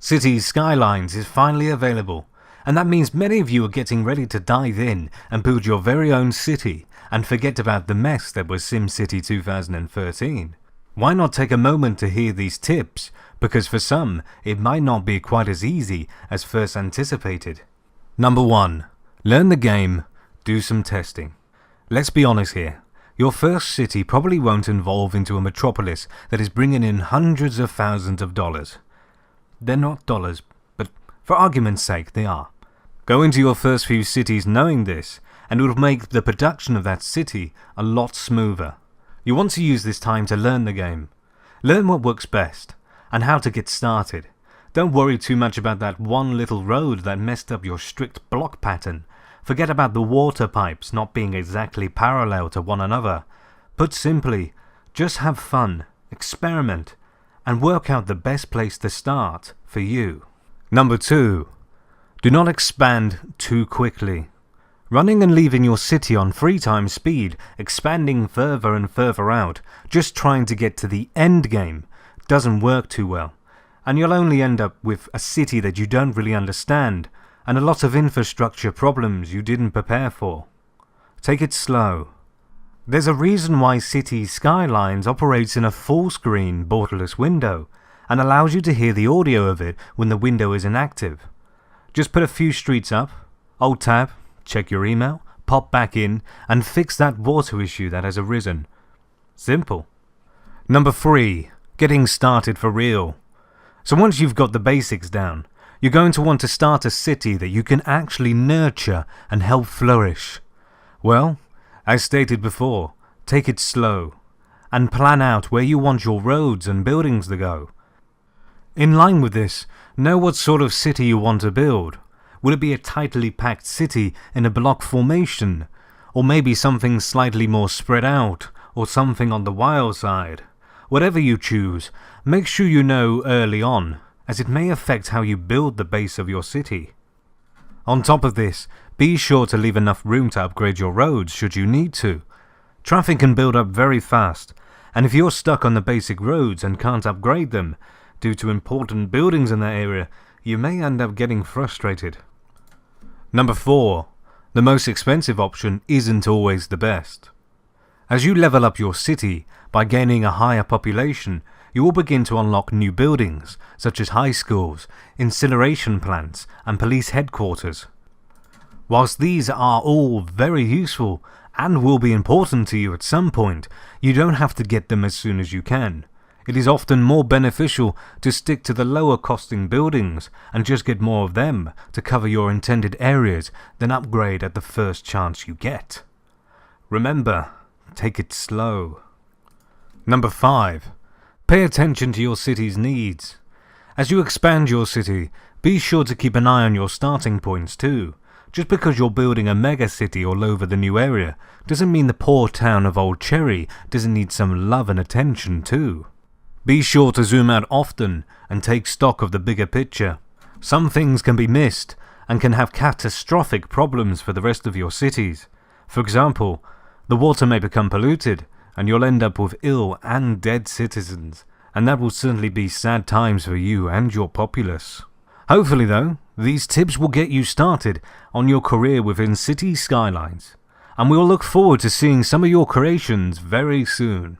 Cities Skylines is finally available, and that means many of you are getting ready to dive in and build your very own city and forget about the mess that was SimCity 2013. Why not take a moment to hear these tips, because for some it might not be quite as easy as first anticipated. Number 1. Learn the game, do some testing. Let's be honest here. Your first city probably won't evolve into a metropolis that is bringing in hundreds of thousands of dollars. They're not dollars, but for argument's sake they are. Go into your first few cities knowing this, and it will make the production of that city a lot smoother. You want to use this time to learn the game. Learn what works best, and how to get started. Don't worry too much about that one little road that messed up your strict block pattern. Forget about the water pipes not being exactly parallel to one another. Put simply, just have fun, experiment, and work out the best place to start for you. Number 2. Do not expand too quickly. Running and leaving your city on 3 times speed, expanding further and further out, just trying to get to the end game, doesn't work too well. And you'll only end up with a city that you don't really understand, and a lot of infrastructure problems you didn't prepare for. Take it slow. There's a reason why Cities Skylines operates in a full-screen, borderless window, and allows you to hear the audio of it when the window is inactive. Just put a few streets up, Alt-Tab, check your email, pop back in, and fix that water issue that has arisen. Simple. Number 3. Getting started for real. So once you've got the basics down, you're going to want to start a city that you can actually nurture and help flourish. Well, as stated before, take it slow, and plan out where you want your roads and buildings to go. In line with this, know what sort of city you want to build. Will it be a tightly packed city in a block formation, or maybe something slightly more spread out, or something on the wild side? Whatever you choose, make sure you know early on, as it may affect how you build the base of your city. On top of this, be sure to leave enough room to upgrade your roads should you need to. Traffic can build up very fast, and if you're stuck on the basic roads and can't upgrade them due to important buildings in that area, you may end up getting frustrated. Number 4. The most expensive option isn't always the best. As you level up your city by gaining a higher population, you will begin to unlock new buildings, such as high schools, incineration plants, and police headquarters. Whilst these are all very useful and will be important to you at some point, you don't have to get them as soon as you can. It is often more beneficial to stick to the lower costing buildings and just get more of them to cover your intended areas than upgrade at the first chance you get. Remember, take it slow. Number 5. Pay attention to your city's needs. As you expand your city, be sure to keep an eye on your starting points too. Just because you're building a mega city all over the new area doesn't mean the poor town of Old Cherry doesn't need some love and attention too. Be sure to zoom out often and take stock of the bigger picture. Some things can be missed and can have catastrophic problems for the rest of your cities. For example, the water may become polluted and you'll end up with ill and dead citizens, and that will certainly be sad times for you and your populace. Hopefully though, these tips will get you started on your career within Cities Skylines, and we'll look forward to seeing some of your creations very soon.